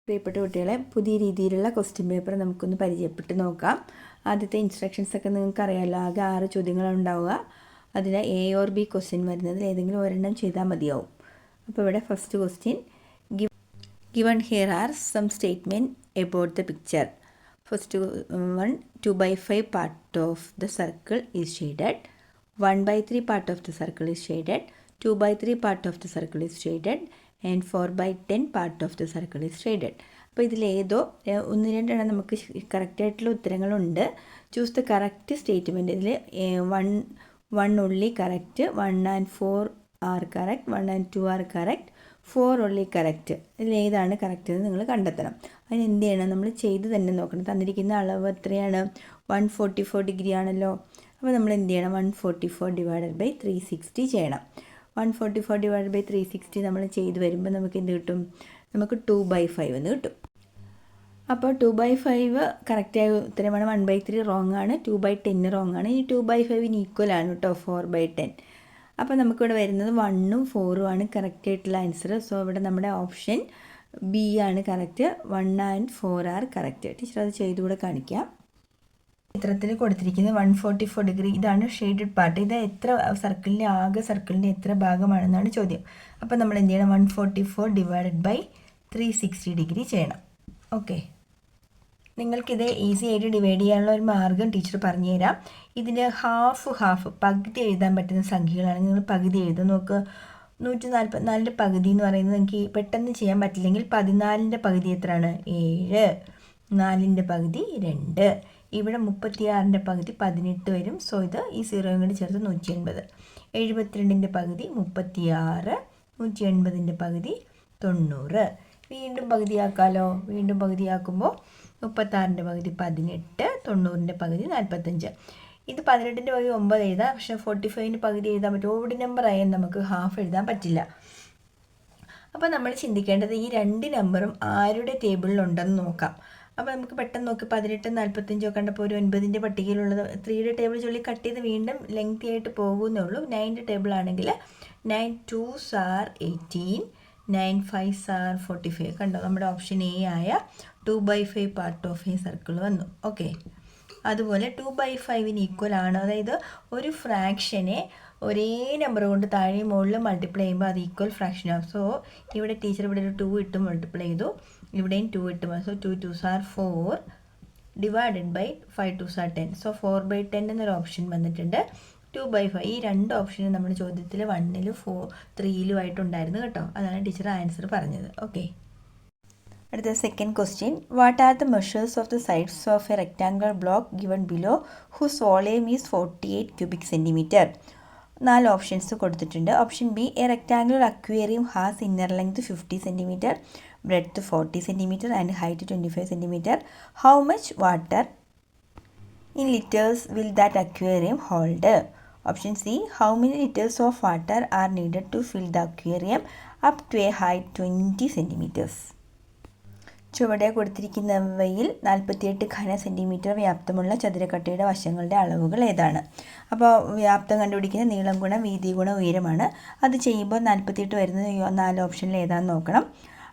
പ്രിയപ്പെട്ട കുട്ടികളെ, പുതിയ രീതിയിലുള്ള ക്വസ്റ്റ്യൻ പേപ്പർ നമുക്കൊന്ന് പരിചയപ്പെട്ട് നോക്കാം. ആദ്യത്തെ ഇൻസ്ട്രക്ഷൻസ് ഒക്കെ നിങ്ങൾക്ക് അറിയാമല്ലോ. ആകെ 6 ചോദ്യങ്ങളാണ് ഉണ്ടാവുക. അതിൽ എ ഓർ ബി ക്വസ്റ്റ്യൻ വരുന്നതിൽ ഏതെങ്കിലും ഒരെണ്ണം ചെയ്താൽ മതിയാവും. അപ്പോൾ ഇവിടെ first question, given here are some statement about the picture. First one, 2/5 part of the circle is shaded, 1/3 part of the circle is shaded, 2/3 part of the circle is shaded, and 4/10 part of the circle is shaded. അപ്പോൾ ഇതിലേതോ ഒന്ന് രണ്ടെണ്ണം നമുക്ക് കറക്റ്റായിട്ടുള്ള ഉത്തരങ്ങളുണ്ട്. Choose the correct statement. ഇതിൽ one only correct, 1 and 4 are correct, 1 and 2 are correct, 4 only correct. ഇതിലേതാണ് correct എന്ന് നിങ്ങൾ കണ്ടെത്തണം. അതിന് എന്ത് ചെയ്യണം? നമ്മൾ ചെയ്ത് തന്നെ നോക്കണം. തന്നിരിക്കുന്ന അളവ് എത്രയാണ്? 144 ഡിഗ്രി ആണല്ലോ. അപ്പോൾ നമ്മൾ എന്ത് ചെയ്യണം? 144 ഡിവൈഡഡ് ബൈ 360 ചെയ്യണം. 144 ഡിവൈഡഡ് ബൈ 360 നമ്മൾ ചെയ്ത് വരുമ്പോൾ നമുക്ക് എന്ത് കിട്ടും? നമുക്ക് 2/5 എന്ന് കിട്ടും. അപ്പോൾ 2/5 കറക്റ്റായ ഉത്തരമാണ്. 1/3 റോങ് ആണ്, 2/10 റോങ് ആണ്. ഇനി 2/5 ഈക്വൽ ആണ് കേട്ടോ 4/10. അപ്പോൾ നമുക്കിവിടെ വരുന്നത് 1ഉം 4ഉം ആണ് കറക്റ്റായിട്ടുള്ള ആൻസർ. സോ ഇവിടെ നമ്മുടെ ഓപ്ഷൻ ബി ആണ് correct. 1 and 4 are correct. Teacher അത് ചെയ്തുകൂടെ കാണിക്കാം. ചിത്രത്തിൽ കൊടുത്തിരിക്കുന്നത് 144 ഡിഗ്രി, ഇതാണ് ഷെയ്ഡഡ് പാർട്ട്. ഇത് എത്ര സർക്കിളിൻ്റെ ആകെ സർക്കിളിൻ്റെ എത്ര ഭാഗമാണെന്നാണ് ചോദ്യം. അപ്പോൾ നമ്മൾ എന്ത് ചെയ്യണം? 144 ഡിവൈഡഡ് ബൈ 360 ഡിഗ്രി ചെയ്യണം. ഓക്കെ, നിങ്ങൾക്കിത് ഈസി ആയിട്ട് ഡിവൈഡ് ചെയ്യാനുള്ള ഒരു മാർഗ്ഗം ടീച്ചർ പറഞ്ഞുതരാം. ഇതിന് ഹാഫ് പകുതി എഴുതാൻ പറ്റുന്ന സംഖ്യകളാണ്. നിങ്ങൾ പകുതി എഴുതും. നോക്ക്, 144ൻ്റെ പകുതി എന്ന് പറയുന്നത് എനിക്ക് പെട്ടെന്ന് ചെയ്യാൻ പറ്റില്ലെങ്കിൽ 14ൻ്റെ പകുതി എത്രയാണ്? 7. 4ൻ്റെ പകുതി 2. ഇവിടെ 36ൻ്റെ പകുതി 18 വരും. സോ ഇത് ഈ 0 കൂടി ചേർത്ത് 180. 72ൻ്റെ പകുതി 36, 180ൻ്റെ പകുതി 90. വീണ്ടും പകുതിയാക്കാമല്ലോ. വീണ്ടും പകുതിയാക്കുമ്പോൾ 36ൻ്റെ പകുതി 18, 90ൻ്റെ പകുതി 45. ഇത് 18ൻ്റെ പകുതി 9 എഴുതാം, പക്ഷേ 45ൻ്റെ പകുതി എഴുതാൻ പറ്റും. ഓഡ് നമ്പർ ആയാൽ നമുക്ക് ഹാഫ് എഴുതാൻ പറ്റില്ല. അപ്പോൾ നമ്മൾ ചിന്തിക്കേണ്ടത് ഈ രണ്ട് നമ്പറും ആരുടെ ടേബിളിലുണ്ടെന്ന് നോക്കാം. അപ്പോൾ നമുക്ക് പെട്ടെന്ന് നോക്കി 18, 45 ഒക്കെ കണ്ടപ്പോൾ ഒരു 9ൻ്റെ പട്ടികയിലുള്ളത് 3യുടെ ടേബിൾ ചൊല്ലി കട്ട് ചെയ്ത് വീണ്ടും ലെങ്തി ആയിട്ട് പോകുന്നേ ഉള്ളൂ. 9ൻ്റെ ടേബിൾ ആണെങ്കിൽ 9 2s are 18, 9 5s are 45. കണ്ടോ, നമ്മുടെ ഓപ്ഷൻ എ ആയ 2/5 പാർട്ട് ഓഫ് എ സർക്കിൾ വന്നു. ഓക്കെ, അതുപോലെ 2/5 ഈക്വൽ ആണ്. അതായത് ഒരു ഫ്രാക്ഷനെ ഒരേ നമ്പർ കൊണ്ട് താഴെ മുകളിൽ മൾട്ടിപ്ലൈ ചെയ്യുമ്പോൾ അത് ഈക്വൽ ഫ്രാക്ഷൻ ആവും. സോ ഇവിടെ ടീച്ചർ ഇവിടെ ഒരു 2 ഇട്ട് മൾട്ടിപ്ലൈ ചെയ്തു, ഇവിടെയും 2 ഇട്ട്. So 2 2s are 4 divided by 5 2s are 10. So 4/10 എന്നൊരു ഓപ്ഷൻ വന്നിട്ടുണ്ട്. 2/5 ഈ രണ്ട് ഓപ്ഷനും നമ്മുടെ ചോദ്യത്തിൽ 1ലും 3ലും ആയിട്ടുണ്ടായിരുന്നു കേട്ടോ. അതാണ് ടീച്ചർ ആൻസർ പറഞ്ഞത്. ഓക്കെ, അടുത്ത second question, what are the measures of the sides of a rectangular block given below whose volume is 48 cubic centimetre? 4 options കൊടുത്തിട്ടുണ്ട്. Option B, a rectangular aquarium has inner length 50 centimetre, breadth 40 centimetre and height 25 centimetre. How much water in liters will that aquarium hold? Option C, how many liters of water are needed to fill the aquarium up to a height 20 centimeters? ചുവടെ കൊടുത്തിരിക്കുന്നവയിൽ 48 ഘന centimetre വ്യാപ്തമുള്ള ചതുരക്കട്ടയുടെ വശങ്ങളുടെ അളവുകൾ ഏതാണ്? അപ്പോൾ വ്യാപ്തം കണ്ടുപിടിക്കുന്ന നീളം ഗുണം വീതി ഗുണം ഉയരമാണ്. അത് ചെയ്യുമ്പോൾ 48 വരുന്നത് 4 ഓപ്ഷനിൽ ഏതാണെന്ന് നോക്കണം.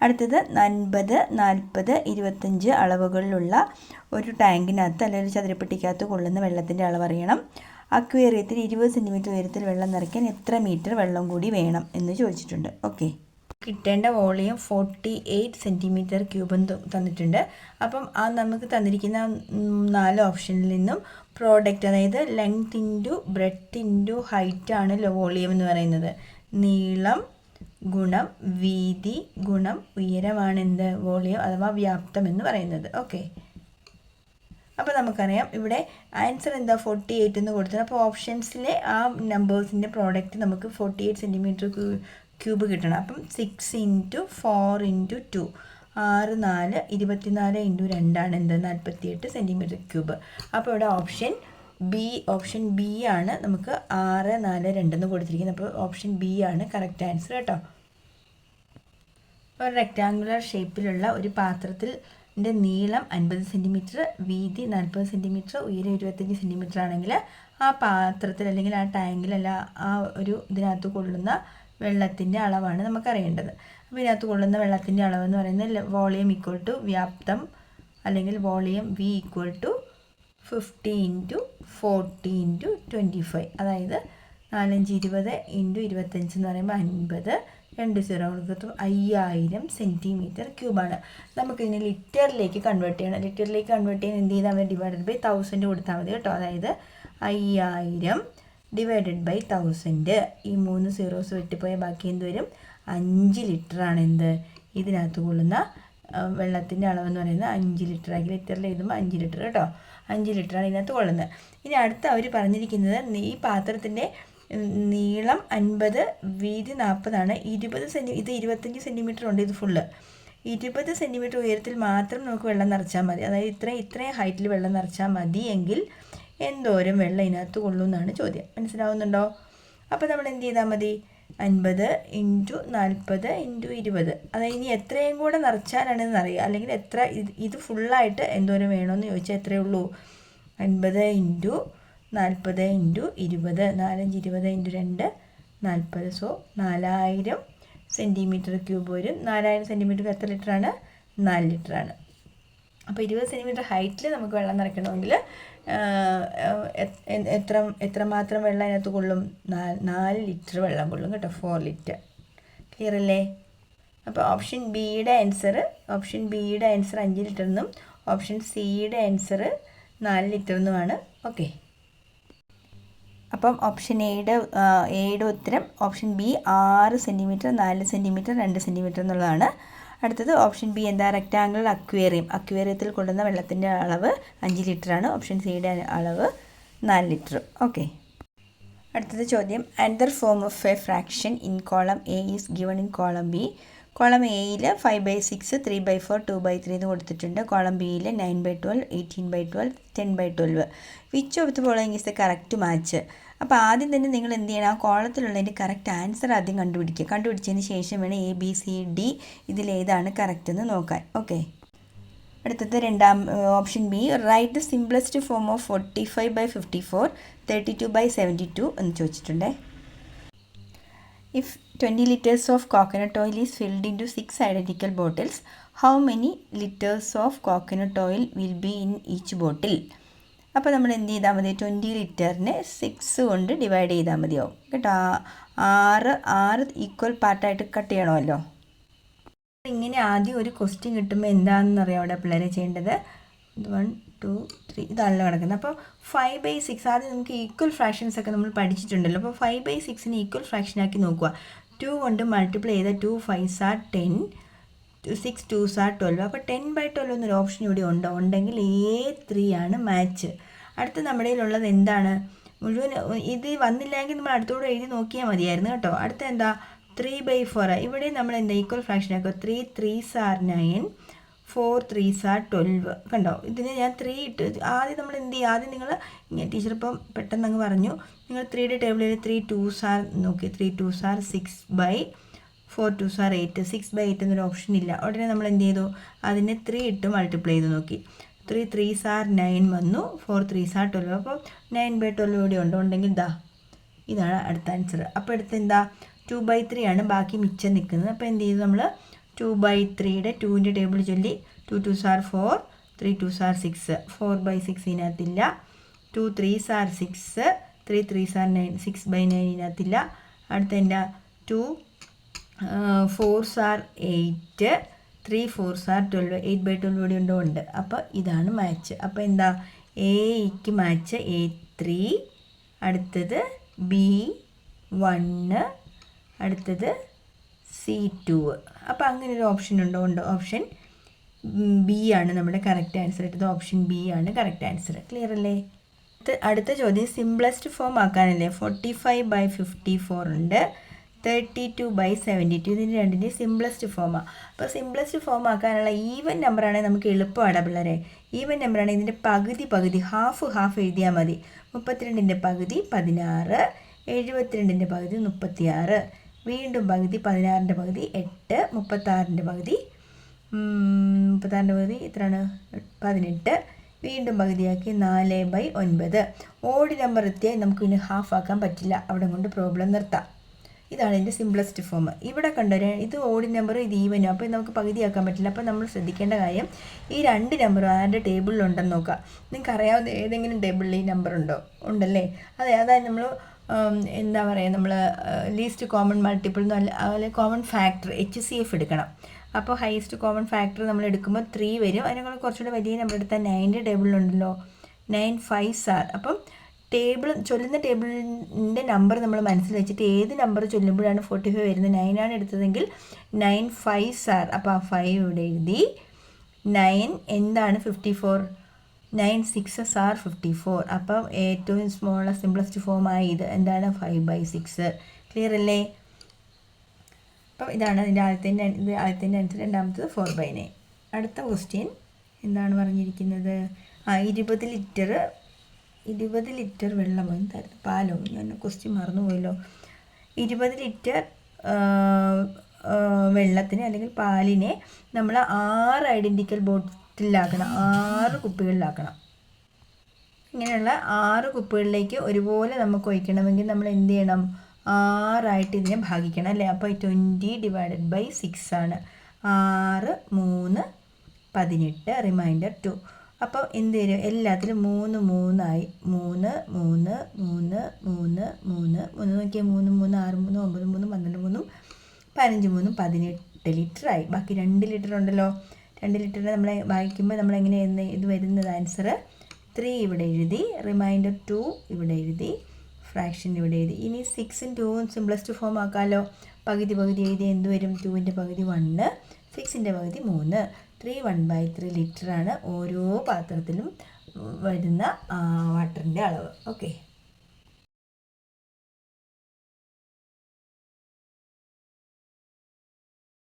അടുത്തത് 50, 40, 25 അളവുകളിലുള്ള ഒരു ടാങ്കിനകത്ത് അല്ലെങ്കിൽ ഒരു ചതുരപ്പെട്ടിക്കകത്ത് കൊള്ളുന്ന വെള്ളത്തിൻ്റെ അളവ് അറിയണം. അക്വേറിയത്തിൽ 20 സെൻറ്റിമീറ്റർ ഉയരത്തിൽ വെള്ളം നിറയ്ക്കാൻ എത്ര മീറ്റർ വെള്ളം കൂടി വേണം എന്ന് ചോദിച്ചിട്ടുണ്ട്. ഓക്കെ, കിട്ടേണ്ട വോളിയം 48 സെൻറ്റിമീറ്റർ ക്യൂബും തന്നിട്ടുണ്ട്. അപ്പം ആ നമുക്ക് തന്നിരിക്കുന്ന 4 ഓപ്ഷനിൽ നിന്നും പ്രോഡക്റ്റ്, അതായത് length into breadth into height ആണ് വോളിയം എന്ന് പറയുന്നത്. നീളം ഗുണം വീതി ഗുണം ഉയരമാണ് എന്ത്? വോളിയം അഥവാ വ്യാപ്തം എന്ന് പറയുന്നത്. ഓക്കെ, അപ്പോൾ നമുക്കറിയാം ഇവിടെ ആൻസർ എന്താ? 48 എന്ന് കൊടുത്തത്. അപ്പോൾ ഓപ്ഷൻസിലെ ആ നമ്പേഴ്സിൻ്റെ പ്രോഡക്റ്റ് നമുക്ക് 48 സെൻറ്റിമീറ്റർ ക്യൂബ് കിട്ടണം. അപ്പം 6 × 4 × 2 6 4 24 × 2 ആണ് എന്ത്? 48 സെൻറ്റിമീറ്റർ ക്യൂബ്. അപ്പോൾ ഇവിടെ ഓപ്ഷൻ ബി ആണ് നമുക്ക് 6 4 2 എന്ന് കൊടുത്തിരിക്കുന്നത്. അപ്പോൾ ഓപ്ഷൻ ബി ആണ് കറക്റ്റ് ആൻസർ കേട്ടോ. ഒരു റെക്റ്റാങ്കുലർ ഷേപ്പിലുള്ള ഒരു പാത്രത്തിൻ്റെ നീളം 50 സെൻറ്റിമീറ്റർ, വീതി 40 സെൻറ്റിമീറ്റർ, ഉയരം 25 സെൻറ്റിമീറ്റർ ആണെങ്കിൽ ആ പാത്രത്തിൽ അല്ലെങ്കിൽ ആ ടാങ്കിൽ അല്ല ആ ഒരു ഇതിനകത്ത് കൊള്ളുന്ന വെള്ളത്തിൻ്റെ അളവാണ് നമുക്കറിയേണ്ടത്. അപ്പോൾ ഇതിനകത്ത് കൊള്ളുന്ന വെള്ളത്തിൻ്റെ അളവെന്ന് പറയുന്നത് വോളിയം ഈക്വൽ ടു വ്യാപ്തം അല്ലെങ്കിൽ വോളിയം V ഈക്വൽ ടു 50 × 40 × 25, അതായത് 4×5 20 × 25 എന്ന് പറയുമ്പോൾ 50, 2 0 കൊടുത്തു 5000 സെൻറ്റിമീറ്റർ ക്യൂബാണ്. നമുക്കിതിനെ ലിറ്ററിലേക്ക് കൺവേർട്ട് ചെയ്യണം. ലിറ്ററിലേക്ക് കൺവേർട്ട് ചെയ്യാൻ എന്ത് ചെയ്താൽ മതി? ഡിവൈഡഡ് ബൈ 1000 കൊടുത്താൽ മതി കേട്ടോ. അതായത് 5000 ഡിവൈഡഡ് ബൈ 1000. ഈ 3 സീറോസ് വെട്ടിപ്പോയാൽ ബാക്കി എന്ത് വരും? 5 ലിറ്ററാണ് എന്ത് ഇതിനകത്ത് കൊള്ളുന്ന വെള്ളത്തിൻ്റെ അളവെന്ന് പറയുന്നത് 5 ലിറ്റർ ആക്കി. ലിറ്ററിൽ എഴുതുമ്പോൾ 5 ലിറ്റർ കേട്ടോ. 5 ലിറ്ററാണ് ഇതിനകത്ത് കൊള്ളുന്നത്. ഇനി അടുത്ത അവർ പറഞ്ഞിരിക്കുന്നത് ഈ പാത്രത്തിൻ്റെ നീളം 50, വീതി 40 ആണ്. 20 ഇത് 25 സെൻറ്റിമീറ്റർ ഉണ്ട്. ഇത് ഫുള്ള് 20 സെൻറ്റിമീറ്റർ ഉയരത്തിൽ മാത്രം നമുക്ക് വെള്ളം നിറച്ചാൽ മതി. അതായത് ഇത്രയും ഹൈറ്റിൽ വെള്ളം നിറച്ചാൽ മതി എങ്കിൽ എന്തോരം വെള്ളം ഇതിനകത്ത് കൊള്ളും എന്നാണ് ചോദ്യം. മനസ്സിലാവുന്നുണ്ടോ? അപ്പോൾ നമ്മൾ എന്ത് ചെയ്താൽ മതി? 50 × 40 × 20. അതായത് ഇനി എത്രയും കൂടെ നിറച്ചാലാണെന്ന് അറിയുക. അല്ലെങ്കിൽ ഇത് ഫുള്ളായിട്ട് എന്തോരം വേണമെന്ന് ചോദിച്ചാൽ എത്രയേ ഉള്ളൂ? 50 × 40 × 20. 4×5 20 × 2 40. സോ 4000 സെൻറ്റിമീറ്റർ ക്യൂബ് വരും. 4000 സെൻറ്റിമീറ്റർ എത്ര ലിറ്ററാണ്? 4 ലിറ്ററാണ്. അപ്പോൾ 20 സെൻറ്റിമീറ്റർ ഹൈറ്റിൽ നമുക്ക് വെള്ളം നിറയ്ക്കണമെങ്കിൽ എത്രമാത്രം വെള്ളം അതിനകത്ത് കൊള്ളും? 4 ലിറ്റർ വെള്ളം കൊള്ളും കേട്ടോ. 4 ലിറ്റർ. ക്ലിയർ അല്ലേ? അപ്പോൾ ഓപ്ഷൻ ബിയുടെ ആൻസർ 5 ലിറ്റർ എന്നും ഓപ്ഷൻ സിയുടെ ആൻസർ 4 ലിറ്റർ എന്നുമാണ്. ഓക്കെ. അപ്പം ഓപ്ഷൻ എയുടെ ഉത്തരം option B 6 centimetre, 4 centimetre, 2 centimetre എന്നുള്ളതാണ്. അടുത്തത് ഓപ്ഷൻ ബി എന്താ? Rectangle aquarium. അക്വേറിയത്തിൽ കൊള്ളുന്ന വെള്ളത്തിൻ്റെ അളവ് 5 ലിറ്ററാണ്. ഓപ്ഷൻ സിയുടെ അളവ് 4 ലിറ്റർ. ഓക്കെ. അടുത്തത് ചോദ്യം, another form of A fraction in column A is given in column B. Column എയിൽ 5/6, 3/4, 2/3 എന്ന് കൊടുത്തിട്ടുണ്ട്. കോളം ബിയിൽ 9/12, 18/12, 10/12. Which of the following is the correct match? അപ്പോൾ ആദ്യം തന്നെ നിങ്ങൾ എന്ത് ചെയ്യണം? ആ കോളത്തിലുള്ളതിൻ്റെ കറക്റ്റ് ആൻസർ ആദ്യം കണ്ടുപിടിക്കുക. കണ്ടുപിടിച്ചതിന് ശേഷം വേണം ABCD ഇതിലേതാണ് കറക്റ്റ് എന്ന് നോക്കാൻ. ഓക്കെ. അടുത്തത് option B, write the simplest form of 45/54, 32/72 എന്ന് ചോദിച്ചിട്ടുണ്ട്. If 20 liters of coconut oil is filled into 6 identical bottles, how many liters of coconut oil will be in each bottle? അപ്പോൾ നമ്മൾ എന്ത് ചെയ്താൽ മതി? 20 ലിറ്ററിനെ 6 കൊണ്ട് ഡിവൈഡ് ചെയ്താൽ മതിയാവും കേട്ടോ. 6 ഈക്വൽ പാർട്ടായിട്ട് കട്ട് ചെയ്യണമല്ലോ. ഇങ്ങനെ ആദ്യം ഒരു ക്വസ്റ്റ്യൻ കിട്ടുമ്പോൾ എന്താണെന്ന് അറിയാം അവിടെ പിള്ളേരെ ചെയ്യേണ്ടത്? 1 2 3 ഇതാണല്ലോ കിടക്കുന്നത്. അപ്പോൾ 5/6 ആദ്യം നമുക്ക് ഈക്വൽ ഫ്രാക്ഷൻസ് ഒക്കെ നമ്മൾ പഠിച്ചിട്ടുണ്ടല്ലോ. അപ്പോൾ 5/6നെ ഈക്വൽ ഫ്രാക്ഷനാക്കി നോക്കുക. 2 കൊണ്ട് മൾട്ടിപ്ലൈ ചെയ്താൽ 2 5s are 10, 6 2s are 12. അപ്പോൾ 10/12 എന്നൊരു ഓപ്ഷൻ ഇവിടെ ഉണ്ടെങ്കിൽ A3 ആണ് മാച്ച്. അടുത്ത നമ്മുടെ കയ്യിലുള്ളത് എന്താണ്? മുഴുവൻ ഇത് വന്നില്ലെങ്കിൽ നമ്മൾ അടുത്തോടെ എഴുതി നോക്കിയാൽ മതിയായിരുന്നു കേട്ടോ. അടുത്ത എന്താ? 3/4. ഇവിടെ നമ്മൾ എന്താ ഈക്വൽ ഫ്രാക്ഷൻ ആക്കുക? 3 3s are 9, 4 3s are 12. കണ്ടോ? ഇതിന് ഞാൻ 3 ഇട്ട് ആദ്യം നമ്മൾ എന്ത് ചെയ്യും? ആദ്യം നിങ്ങൾ ടീച്ചർ ഇപ്പം പെട്ടെന്ന് അങ്ങ് പറഞ്ഞു, നിങ്ങൾ 3യുടെ ടേബിളിൽ 3 2s are നോക്കി. 3 2s are 6/4 2s are 8. 6/8 എന്നൊരു ഓപ്ഷൻ ഇല്ല. ഉടനെ നമ്മൾ എന്ത് ചെയ്തു? അതിനെ 3 ഇട്ട് മൾട്ടിപ്ലൈ ചെയ്ത് നോക്കി. 3 3s are 9 വന്നു, 4 3s are 12. അപ്പോൾ 9/12 ഇവിടെ ഉണ്ടെങ്കിൽ ഇതാണ് അടുത്ത ആൻസർ. അപ്പോൾ അടുത്ത് എന്താ? 2/3 ആണ് ബാക്കി മിച്ചം നിൽക്കുന്നത്. അപ്പോൾ എന്ത് ചെയ്തു? നമ്മൾ 2/3യുടെ 2ൻ്റെ ടേബിൾ ചൊല്ലി. 2 2s are 4, 3 2s are 6. 4/6 ഇതിനകത്തില്ല. 2 3s are 6, 3 3s are 9. 6/9 ഇതിനകത്തില്ല. അടുത്ത എന്താ? 2 4s are 8, 3 4s are 12. 8/12 ഇവിടെ ഉണ്ട്. അപ്പോൾ ഇതാണ് മാച്ച്. അപ്പോൾ എന്താ? എക്ക് മാച്ച് A3, അടുത്തത് B1, അടുത്തത് C2. അപ്പോൾ അങ്ങനെ ഒരു ഓപ്ഷൻ ഉണ്ട്. ഓപ്ഷൻ ബി ആണ് നമ്മുടെ കറക്റ്റ് ആൻസർ. ഇട്ടത് ഓപ്ഷൻ ബി ആണ് കറക്റ്റ് ആൻസർ. ക്ലിയർ അല്ലേ? അടുത്ത ചോദ്യം സിംപ്ലസ്റ്റ് ഫോം ആക്കാനല്ലേ? 45/54 ഉണ്ട്, 32/72. ഇതിന് രണ്ടിൻ്റെ സിംപ്ലസ്റ്റ് ഫോമാണ്. അപ്പോൾ സിംപ്ലസ്റ്റ് ഫോം ആക്കാനുള്ള ഈവൻ നമ്പറാണെങ്കിൽ നമുക്ക് എളുപ്പമാണ് പിള്ളേരെ. ഈവൻ നമ്പറാണെങ്കിൽ ഇതിൻ്റെ പകുതി ഹാഫ് എഴുതിയാൽ മതി. 32ൻ്റെ പകുതി 16, 72ൻ്റെ പകുതി 36, വീണ്ടും പകുതി 16ൻ്റെ പകുതി 8, 36ൻ്റെ പകുതി എത്രയാണ്? 18, വീണ്ടും പകുതിയാക്കി 4/9. ഓഡ് നമ്പർ എത്തിയാൽ നമുക്ക് ഇനി ഹാഫ് ആക്കാൻ പറ്റില്ല. അവിടെ കൊണ്ട് പ്രോബ്ലം നിർത്താം. ഇതാണ് ഇതിൻ്റെ സിംപ്ലസ്റ്റ് ഫോം. ഇവിടെ കണ്ടോ, ഇത് ഓഡ് നമ്പർ, ഇത് ഈവനും. അപ്പോൾ നമുക്ക് പകുതിയാക്കാൻ പറ്റില്ല. അപ്പോൾ നമ്മൾ ശ്രദ്ധിക്കേണ്ട കാര്യം ഈ 2 നമ്പറും ആരുടെ ടേബിളിലുണ്ടെന്ന് നോക്കുക. നിങ്ങൾക്ക് അറിയാവുന്ന ഏതെങ്കിലും ടേബിളിൽ ഈ നമ്പർ ഉണ്ടല്ലേ? അതായത് നമ്മൾ എന്താ പറയുക, നമ്മൾ ലീസ്റ്റ് കോമൺ മൾട്ടിപ്പിൾ എന്ന് അതുപോലെ കോമൺ ഫാക്ടർ HCF എടുക്കണം. അപ്പോൾ ഹൈസ്റ്റ് കോമൺ ഫാക്ടർ നമ്മൾ എടുക്കുമ്പോൾ 3 വരും. അതിനേക്കാൾ കുറച്ചുകൂടെ വലിയ നമ്പർ എടുത്താൽ 9 ടേബിളിലുണ്ടല്ലോ, 9 5s are. അപ്പം ചൊല്ലുന്ന ടേബിളിൻ്റെ നമ്പർ നമ്മൾ മനസ്സിൽ വെച്ചിട്ട് ഏത് നമ്പർ ചൊല്ലുമ്പോഴാണ് 45 വരുന്നത്, 9 ആണ് എടുത്തതെങ്കിൽ 9 5s are. അപ്പോൾ ആ 5 ഇവിടെ എഴുതി. 9 എന്താണ് 54, 9 6s are 54. അപ്പം ഏറ്റവും സിംപ്ലസ്റ്റ് ഫോമായി ഇത് എന്താണ് 5/6. ക്ലിയർ അല്ലേ? അപ്പം ഇതാണ് ഇതിൻ്റെ ആദ്യത്തിൻ്റെ ആൻസർ. രണ്ടാമത്തത് 4/9. അടുത്ത ക്വസ്റ്റ്യൻ എന്താണ് പറഞ്ഞിരിക്കുന്നത്? 20 ലിറ്റർ വെള്ളം എന്തായിരുന്നു, പാലോ? ഞാൻ ക്വസ്റ്റ്യൻ മറന്നുപോയല്ലോ. 20 ലിറ്റർ വെള്ളത്തിന് അല്ലെങ്കിൽ പാലിനെ നമ്മൾ 6 ഐഡൻറ്റിക്കൽ ബോട്ടിലാക്കണം, 6 കുപ്പികളിലാക്കണം. ഇങ്ങനെയുള്ള 6 കുപ്പികളിലേക്ക് ഒരുപോലെ നമുക്ക് ഒഴിക്കണമെങ്കിൽ നമ്മൾ എന്ത് ചെയ്യണം? 6 ആയിട്ട് ഇതിനെ ഭാഗിക്കണം അല്ലേ? അപ്പോൾ 20/6 ആണ്. 6 3 18, റിമൈൻഡർ 2. അപ്പോൾ എന്ത് വരും? എല്ലാത്തിലും 3 3 ആയി. 3 3 3 3 3 നോക്കിയാൽ 3 3 6 3 9 3 12 3 15 3 18 ലിറ്റർ ആയി. ബാക്കി 2 ലിറ്റർ ഉണ്ടല്ലോ. 2 ലിറ്ററിനെ നമ്മൾ വായിക്കുമ്പോൾ നമ്മളെങ്ങനെ ഇത് വരുന്നത്? ആൻസർ 3 ഇവിടെ എഴുതി, റിമൈൻഡർ 2 ഇവിടെ എഴുതി, ഫ്രാക്ഷൻ ഇവിടെ എഴുതി. ഇനി 6ഉം 2ഉം സിംപ്ലസ്റ്റ് ഫോം ആക്കാമല്ലോ. പകുതി എഴുതി എന്ത് വരും? 2ൻ്റെ പകുതി 1, 6ൻ്റെ പകുതി 3. 3 1/3 ലിറ്ററാണ് ഓരോ പാത്രത്തിലും വരുന്ന വാട്ടറിൻ്റെ അളവ്. ഓക്കെ.